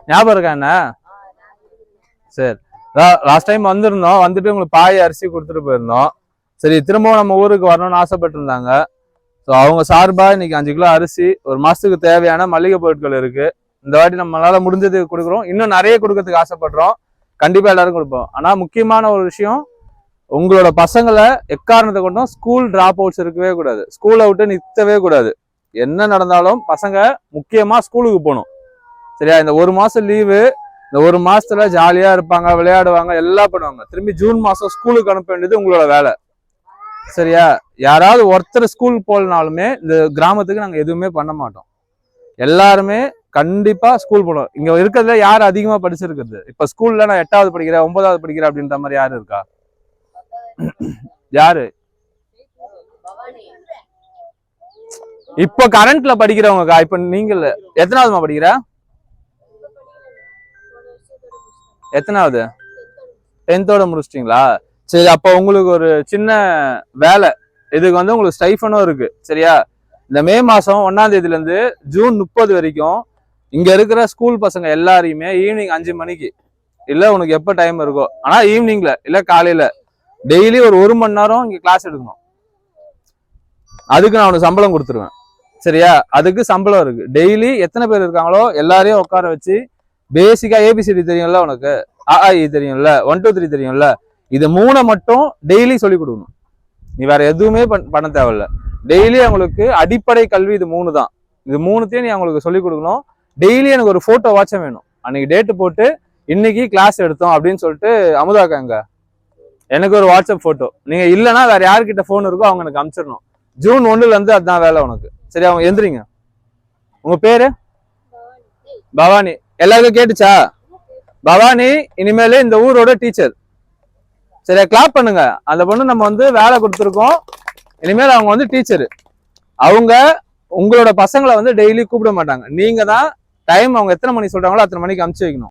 ஞாபகம் இருக்கா என்ன? சரி, லாஸ்ட் டைம் வந்திருந்தோம், வந்துட்டு உங்களுக்கு பாய் அரிசி கொடுத்துட்டு போயிருந்தோம். சரி, திரும்பவும் நம்ம ஊருக்கு வரணும்னு ஆசைப்பட்டு இருந்தாங்க. ஸோ அவங்க சார்பா இன்னைக்கு 5 கிலோ அரிசி, ஒரு மாசத்துக்கு தேவையான மளிகை பொருட்கள் இருக்கு. இந்த வாட்டி நம்மளால முடிஞ்சது கொடுக்குறோம். இன்னும் நிறைய கொடுக்கறதுக்கு ஆசைப்படுறோம். கண்டிப்பா எல்லாரும் கொடுப்போம். ஆனா முக்கியமான ஒரு விஷயம், உங்களோட பசங்களை எக்காரணத்தை கொண்டும் ஸ்கூல் டிராப் அவுட்ஸ் இருக்கவே கூடாது. ஸ்கூலை விட்டு நிறுத்தவே கூடாது. என்ன நடந்தாலும் பசங்க முக்கியமா ஸ்கூலுக்கு போகணும். சரியா? இந்த ஒரு மாசம் லீவு, இந்த ஒரு மாசத்துல ஜாலியா இருப்பாங்க, விளையாடுவாங்க, எல்லாம் பண்ணுவாங்க. திரும்பி ஜூன் மாசம் ஸ்கூலுக்கு அனுப்ப வேண்டியது உங்களோட வேலை. சரியா? யாராவது ஒருத்தர் ஸ்கூல் போலனாலுமே இந்த கிராமத்துக்கு நாங்க எதுவுமே பண்ண மாட்டோம். எல்லாருமே கண்டிப்பா ஸ்கூல் போகணும். இங்க இருக்கிறதுல யார் அதிகமா படிச்சிருக்கிறது? இப்ப ஸ்கூல்ல நான் 8வது படிக்கிறேன், 9வது படிக்கிறேன் அப்படின்ற மாதிரி யாரு இருக்கா? யாரு இப்ப கரண்ட்ல படிக்கிறவங்கக்கா? இப்ப நீங்க எத்தனாவதுமா படிக்கிற? எத்தனாவது? 10th முடிச்சிட்டீங்களா? சரி, அப்ப உங்களுக்கு ஒரு சின்ன வேலை, இதுக்கு வந்து உங்களுக்கு ஸ்டைஃபனும் இருக்கு. சரியா? இந்த மே மாசம் 1ஆம் தேதியில இருந்து ஜூன் 30 வரைக்கும் இங்க இருக்கிற ஸ்கூல் பசங்க எல்லாரையுமே ஈவினிங் 5 மணிக்கு, இல்ல உனக்கு எப்ப டைம் இருக்கோ, ஆனா ஈவினிங்ல இல்ல காலையில டெய்லி ஒரு மணி நேரம் இங்க கிளாஸ் எடுக்கணும். அதுக்கு நான் உனக்கு சம்பளம் கொடுத்துருவேன். சரியா? அதுக்கு சம்பளம் இருக்கு. டெய்லி எத்தனை பேர் இருக்காங்களோ எல்லாரையும் உட்கார வச்சு பேசிக்கா ஏபிசிடி தெரியும்ல, உனக்கு அஇ தெரியும்ல, 1 2 3 தெரியும்ல, இது 3 மட்டும் டெய்லி சொல்லி கொடுக்கணும். நீ வேற எதுவுமே பண்ண தேவையில்ல. டெய்லி அவங்களுக்கு அடிப்படை கல்வி இது 3 தான். இது 3த்தையும் நீ அவங்களுக்கு சொல்லிக் கொடுக்கணும். டெய்லி எனக்கு ஒரு போட்டோ வாட்சம் வேணும். அன்னைக்கு டேட்டு போட்டு இன்னைக்கு கிளாஸ் எடுத்தோம் அப்படின்னு சொல்லிட்டு அமுதாக்காங்க எனக்கு ஒரு வாட்ஸ்அப் போட்டோ. நீங்க இல்லைன்னா வேற யாருக்கிட்ட போன் இருக்கோ அவங்க எனக்கு அனுப்பிச்சிடணும். ஜூன் 1ல இருந்து அதுதான் வேலை உனக்கு. சரி, அவங்க எந்திரிங்க. உங்க பேரு? பவானி. எல்லாருக்கும் கேட்டுச்சா? பவானி இனிமேல இந்த ஊரோட டீச்சர். சரியா? கிளாப் பண்ணுங்க. அந்த பொண்ணு நம்ம வந்து வேலை கொடுத்துருக்கோம். இனிமேல் அவங்க வந்து டீச்சரு. அவங்க உங்களோட பசங்களை வந்து டெய்லி கூப்பிட மாட்டாங்க. நீங்க தான் டைம் அவங்க எத்தனை மணிக்கு சொல்றாங்களோ அத்தனை மணிக்கு அனுப்பிச்சு வைக்கணும்.